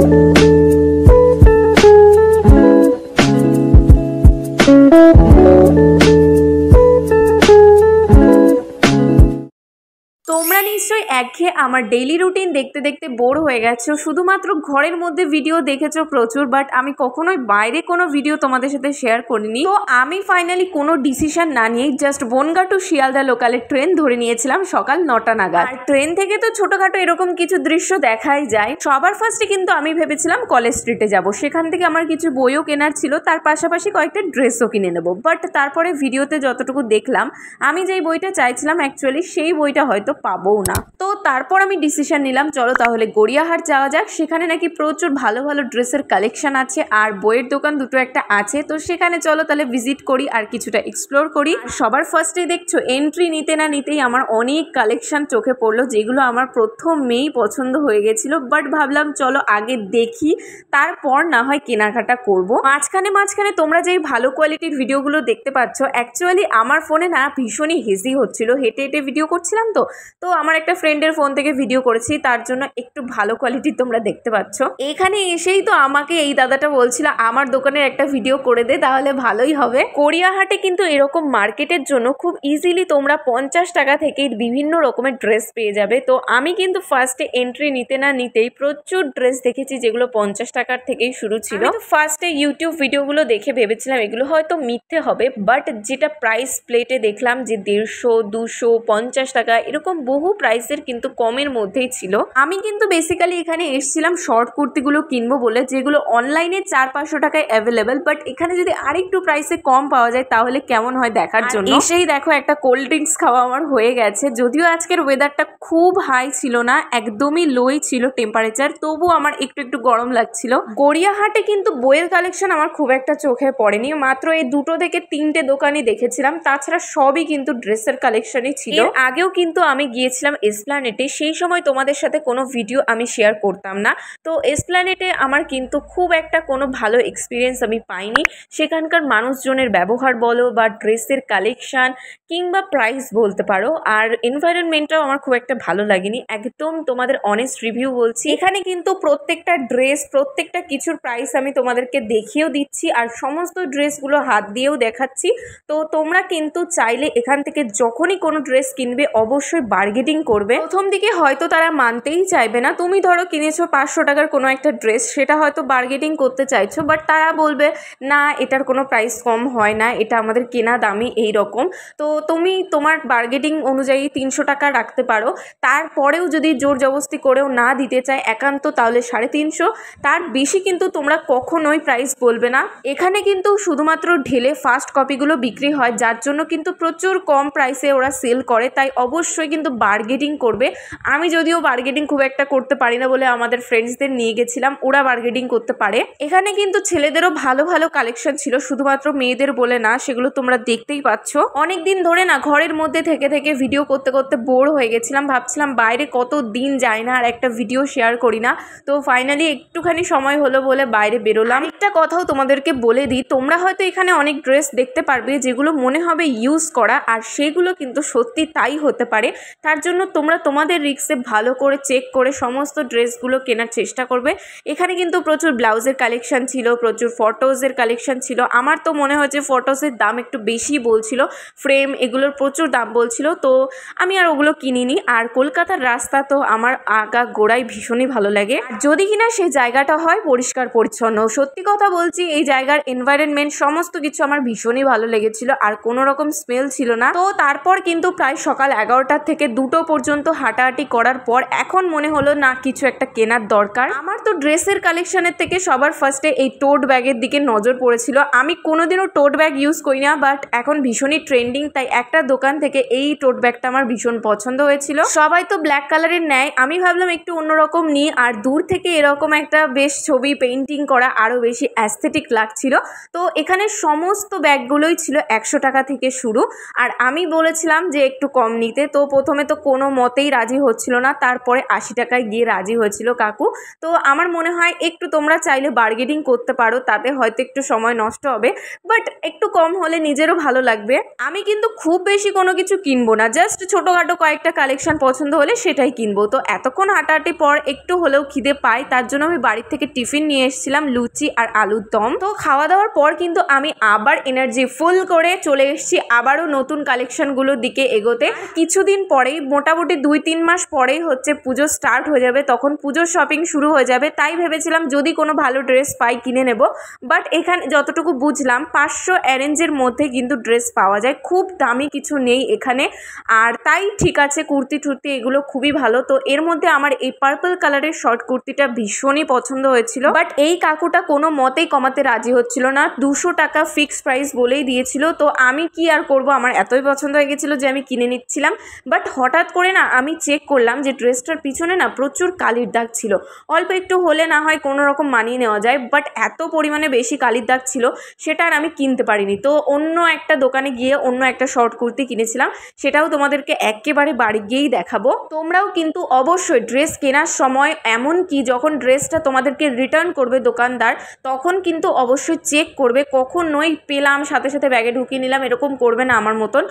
তোমরা নিশ্চয়ই একঘেয়ে আমার ডেইলি রুটিন দেখতে দেখতে বোর হয়ে গেছো, শুধুমাত্র ঘরের মধ্যে ভিডিও দেখেছো প্রচুর, বাট আমি কখনোই বাইরে কোনো ভিডিও তোমাদের সাথে শেয়ার করিনি। তো আমি ফাইনালি কোনো ডিসিশন না নিয়েই জাস্ট বনগাঁ টু শিয়ালদা লোকালের ট্রেন ধরে নিয়েছিলাম সকাল 9টা নাগাদ। আর ট্রেন থেকে তো ছোটখাটো এরকম কিছু দৃশ্য দেখাই যায়। সবার ফার্স্টে কিন্তু আমি ভেবেছিলাম কলেজ স্ট্রিটে যাব, সেখান থেকে আমার কিছু বইও কেনার ছিল, তার পাশাপাশি কয়েকটা ড্রেসও কিনে নেবো। বাট তারপরে ভিডিওতে যতটুকু দেখলাম, আমি যেই বইটা চাইছিলাম অ্যাকচুয়ালি সেই বইটা হয়তো পাবো না। তো তারপর আমি ডিসিশন নিলাম চলো তাহলে গড়িয়াহাট যাওয়া যাক, সেখানে নাকি প্রচুর ভালো ভালো ড্রেসের কালেকশন আছে আর বইয়ের দোকান দুটো একটা আছে। তো সেখানে চলো তাহলে ভিজিট করি আর কিছুটা এক্সপ্লোর করি। সবার ফার্স্টে দেখছো এন্ট্রি নিতে না নিতেই আমার অনেক কালেকশন চোখে পড়লো, যেগুলো আমার প্রথমেই পছন্দ হয়ে গেছিলো। বাট ভাবলাম চলো আগে দেখি, তারপর না হয় কেনাকাটা করবো। মাঝখানে তোমরা যেই ভালো কোয়ালিটির ভিডিওগুলো দেখতে পাচ্ছ, অ্যাকচুয়ালি আমার ফোনে না ভীষণই হেজি হচ্ছিল, হেঁটে হেঁটে ভিডিও করছিলাম। তো আমার একটা ফ্রেন্ডের ফোন থেকে ভিডিও করেছি, তার জন্য একটু ভালো কোয়ালিটির তোমরা দেখতে পাচ্ছ। এখানে এসেই তো আমাকে এই দাদাটা বলছিল আমার দোকানের একটা ভিডিও করে দে, তাহলে ভালোই হবে। গড়িয়াহাটে কিন্তু এরকম মার্কেটের জন্য খুব ইজিলি তোমরা 50 টাকা থেকে বিভিন্ন রকমের ড্রেস পেয়ে যাবে। তো আমি কিন্তু ফার্স্টে এন্ট্রি নিতে না নিতেই প্রচুর ড্রেস দেখেছি যেগুলো 50 টাকার থেকেই শুরু ছিল। তো ফার্স্টে ইউটিউব ভিডিওগুলো দেখে ভেবেছিলাম এগুলো হয়তো মিথ্যে হবে, বাট যেটা প্রাইস প্লেটে দেখলাম যে 150, 200, 50 টাকা এরকম বহু প্রাইসের কিন্তু কমের মধ্যেই ছিল। আমি কিন্তু বেসিক্যালি এখানে এসেছিলাম শর্ট কুর্তিগুলো কিনবো বলে, যেগুলো অনলাইনে 400-500 টাকায় অ্যাভেলেবেল, বাট এখানে যদি আরেকটু প্রাইসে কম পাওয়া যায় তাহলে কেমন হয় দেখার জন্য এসেই দেখো একটা কোল্ড ড্রিঙ্কস খাওয়া আমার হয়ে গেছে। যদিও আজকের ওয়েদারটা খুব হাই ছিল না, একদমই লোই ছিল টেম্পারেচার, তবু আমার একটু একটু গরম লাগছিল। গড়িয়াহাটে কিন্তু বইয়ের কালেকশন আমার খুব একটা চোখে পড়েনি, মাত্র এই 2 থেকে 3টে দোকানই দেখেছিলাম, তাছাড়া সবই কিন্তু ড্রেসের কালেকশনই ছিল। আগেও কিন্তু আমি গিয়েছিলাম এসপ্ল্যানেটে, সেই সময় তোমাদের সাথে কোনো ভিডিও আমি শেয়ার করতাম না। তো এসপ্ল্যানেটে আমার কিন্তু খুব একটা কোনো ভালো এক্সপিরিয়েন্স আমি পাইনি। সেখানকার মানুষজনের ব্যবহার বলো বা ড্রেসের কালেকশান কিংবা প্রাইস বলতে পারো, আর এনভায়রনমেন্টটাও আমার খুব একটা ভালো লাগেনি। একদম তোমাদের অনেস্ট রিভিউ বলছি। এখানে কিন্তু প্রত্যেকটা ড্রেস প্রত্যেকটা কিছুর প্রাইস আমি তোমাদেরকে দেখিয়েও দিচ্ছি আর সমস্ত ড্রেসগুলো হাত দিয়েও দেখাচ্ছি। তো তোমরা কিন্তু চাইলে এখান থেকে যখনই কোনো ড্রেস কিনবে অবশ্যই বার্গেনিং করবে। প্রথম দিকে হয়তো তারা মানতেই চাইবে না, তুমি ধরো কিনেছো 500 টাকার কোনো একটা ড্রেস, সেটা হয়তো বার্গেনিং করতে চাইছো, বাট তারা বলবে না এটার কোনো প্রাইস কম হয় না, এটা আমাদের কেনা দামই এই রকম। তো তুমি তোমার বার্গেনিং অনুযায়ী 300 টাকা রাখতে পারো, তারপরেও যদি জোর জবরদস্তি করেও না দিতে চায় একান্ত, তাহলে 350, তার বেশি কিন্তু তোমরা কখনোই প্রাইস বলবে না। এখানে কিন্তু শুধুমাত্র ঢেলে ফার্স্ট কপিগুলো বিক্রি হয়, যার জন্য কিন্তু প্রচুর কম প্রাইসে ওরা সেল করে, তাই অবশ্যই কিন্তু বার্গেনিং করবে। আমি যদিও বার্গেনিং খুব একটা করতে পারি না বলে আমাদের ফ্রেন্ডসদের নিয়ে গেছিলাম, ওরা বার্গেনিং করতে পারে। এখানে কিন্তু ছেলেদেরও ভালো ভালো কালেকশন ছিল, শুধুমাত্র মেয়েদের বলে না, সেগুলো তোমরা দেখতেই পাচ্ছ। অনেকদিন ধরে না ঘরের মধ্যে থেকে থেকে ভিডিও করতে করতে বোর হয়ে গেছিলাম, ভাবছিলাম বাইরে কত দিন যায় না আর একটা ভিডিও শেয়ার করি না। তো ফাইনালি একটুখানি সময় হলো বলে বাইরে বেরোলাম। একটা কথাও তোমাদেরকে বলে দিই, তোমরা হয়তো এখানে অনেক ড্রেস দেখতে পারবে যেগুলো মনে হবে ইউজ করা, আর সেগুলো কিন্তু সত্যি তাই হতে পারে। তার জন্য তোমরা তোমাদের রিক্সে ভালো করে চেক করে সমস্ত ড্রেসগুলো কেনার চেষ্টা করবে। এখানে কিন্তু প্রচুর ব্লাউজের কালেকশন ছিল, প্রচুর ফটোজের কালেকশন ছিল। আমার তো মনে হচ্ছে ফটোসের দাম একটু বেশি বলছিল, ফ্রেম এগুলোর প্রচুর দাম বলছিল, তো আমি আর ওগুলো কিনিনি। আর কলকাতার রাস্তা তো আমার আগা গোড়ায় ভীষণই ভালো লাগে, যদি কিনা সেই জায়গাটা হয় পরিষ্কার পরিচ্ছন্ন। সত্যি কথা বলছি, এই জায়গার এনভায়রনমেন্ট সমস্ত কিছু আমার ভীষণই ভালো লেগেছিল, আর কোনো রকম স্মেল ছিল না। তো তারপর কিন্তু প্রায় সকাল 11টা থেকে 2টো পর্যন্ত হাঁটাহাঁটি করার পর এখন মনে হলো না কিছু একটা কেনার দরকার। আমার তো ড্রেসের কালেকশনের থেকে সবার ফার্স্টে এই টোট ব্যাগের দিকে নজর পড়েছিল। আমি কোনোদিনও টোট ব্যাগ ইউজ করি না, বাট এখন ভীষণই ট্রেন্ডিং, তাই একটা দোকান থেকে এই টোট ব্যাগটা আমার ভীষণ পছন্দ হয়েছিল। সবাই তো ব্ল্যাক কালারের নেয়, আমি ভাবলাম একটু অন্যরকম নিই, আর দূর থেকে এরকম একটা বেশ ছবি পেইন্টিং করা আরও বেশি অ্যাস্থেটিক লাগছিল। তো এখানে সমস্ত ব্যাগগুলোই ছিল 100 টাকা থেকে শুরু, আর আমি বলেছিলাম যে একটু কম নিতে। তো প্রথমে তো কোনো মতেই রাজি হচ্ছিল না, তারপরে 80 টাকায় গিয়ে রাজি হয়েছিল কাকু। তো আমার মনে হয় একটু তোমরা চাইলে বার্গেনিং করতে পারো, তাতে হয়তো একটু সময় নষ্ট হবে, বাট একটু কম হলে নিজেরও ভালো লাগবে। আমি কিন্তু খুব বেশি কোনো কিছু কিনবো না, জাস্ট ছোটোখাটো কয়েকটা কালেকশন পছন্দ হলে সেটাই কিনবো। তো এতক্ষণ হাঁটাহাঁটি পর একটু হলেও খিদে পাই, তার জন্য আমি বাড়ির থেকে টিফিন নিয়ে এসেছিলাম, লুচি আর আলুর দম। তো খাওয়া দাওয়ার পর কিন্তু আমি আবার এনার্জি ফুল করে চলে এসেছি আবারও নতুন কালেকশনগুলোর দিকে এগোতে। কিছুদিন পরেই, মোটামুটি 2-3 মাস পরেই হচ্ছে পুজো স্টার্ট হয়ে যাবে, তখন পুজোর শপিং শুরু হয়ে যাবে। তাই ভেবেছিলাম যদি কোনো ভালো ড্রেস পাই কিনে নেব, বাট এখানে যতটুকু বুঝলাম 500 অ্যারেঞ্জের মধ্যে কিন্তু ড্রেস পাওয়া যায়, খুব দামি কিছু নেই এখানে। আর তাই ঠিক আছে, কুর্তি টুর্তি এগুলো খুবই ভালো। তো এর মধ্যে আমার এই পার্পল কালারের শর্ট কুর্তিটা ভীষণই পছন্দ হয়েছিল, বাট এই কাকুটা কোনো মতেই কমাতে রাজি হচ্ছিল না, 200 টাকা ফিক্সড প্রাইস বলেই দিয়েছিল। তো আমি কি আর করব, আমার এতই পছন্দ হয়ে গেছিলো যে আমি কিনে নিচ্ছিলাম। বাট হঠাৎ করে না আমি চেক করলাম যে ড্রেসটার পিছনে না প্রচুর কালির দাগ ছিল। অল্প একটু হলে না হয় কোনো রকম মানিয়ে নেওয়া যায়, বাট এত পরিমাণে বেশি কালির দাগ ছিল সেটা আর আমি কিনতে পারিনি। তো অন্য একটা দোকানে গিয়ে অন্য একটা শর্ট কুর্তি কিনেছিলাম, সেটাও তোমাদেরকে একেবারে বাড়ি গিয়েই দেখাবো। তোমরাও কিন্তু অবশ্যই ড্রেস কেনার সময়, এমন কি যখন ড্রেসটা তোমাদেরকে রিটার্ন করবে দোকানদার, তখন কিন্তু অবশ্যই চেক করবে। কখনোই পেলাম সাথে সাথে ব্যাগে ঢুকিয়ে নিলাম এরকম করবে না আমার মতন,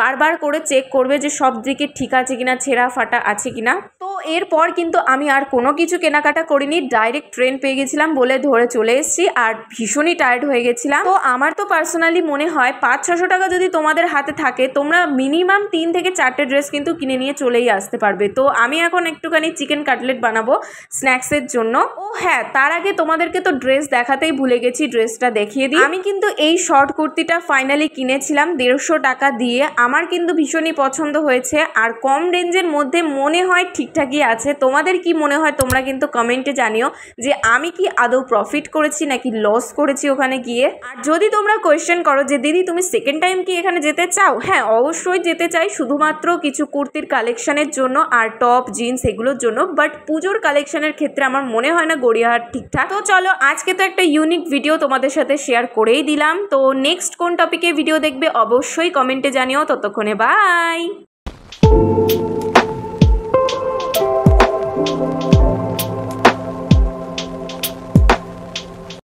বারবার করে চেক করবে যে সব দিকে ঠিক আছে কিনা, ছেঁড়া ফাটা আছে কিনা। তো এরপর কিন্তু আমি আর কোনো কিছু কেনাকাটা করিনি, ডাইরেক্ট ট্রেন পেয়ে গেছিলাম বলে ধরে চলে এসেছি, আর ভীষণই টায়ার্ড হয়ে গেছিলাম। তো আমার তো পার্সোনালি মনে হয় 500-600 টাকা যদি তোমাদের হাতে থাকে, তোমরা মিনিমাম 3 থেকে 4টে ড্রেস কিন্তু কিনে নিয়ে চলেই আসতে পারবে। তো আমি এখন একটুখানি চিকেন কাটলেট বানাবো স্ন্যাক্সের জন্য। ও হ্যাঁ, তার আগে তোমাদেরকে তো ড্রেস দেখাতেই ভুলে গেছি, ড্রেসটা দেখিয়ে দিই। আমি কিন্তু এই শর্ট কুর্তিটা ফাইনালি কিনেছিলাম 150 টাকা দিয়ে, আমার কিন্তু ভীষণই পছন্দ হয়েছে, আর কম রেঞ্জের মধ্যে মনে হয় ঠিকঠাকই আছে। তোমাদের কি মনে হয় তোমরা কিন্তু কমেন্টে জানিও যে আমি কি আদৌ প্রফিট করেছি নাকি লস করেছি ওখানে গিয়ে। আর যদি তোমরা কোয়েশ্চেন করো যে দিদি তুমি সেকেন্ড টাইম কি এখানে যেতে চাও, হ্যাঁ অবশ্যই যেতে চাই, শুধুমাত্র কিছু কুর্তির কালেকশনের জন্য আর টপ জিন্স এগুলোর জন্য, বাট পুজোর কালেকশনের ক্ষেত্রে আমার মনে হয় না গড়িয়াহাট ঠিকঠাক। তো চলো, আজকে তো একটা ইউনিক ভিডিও তোমাদের সাথে শেয়ার করেই দিলাম। তো নেক্সট কোন টপিকে ভিডিও দেখবে অবশ্যই কমেন্টে জানিও। ততক্ষণে বাই।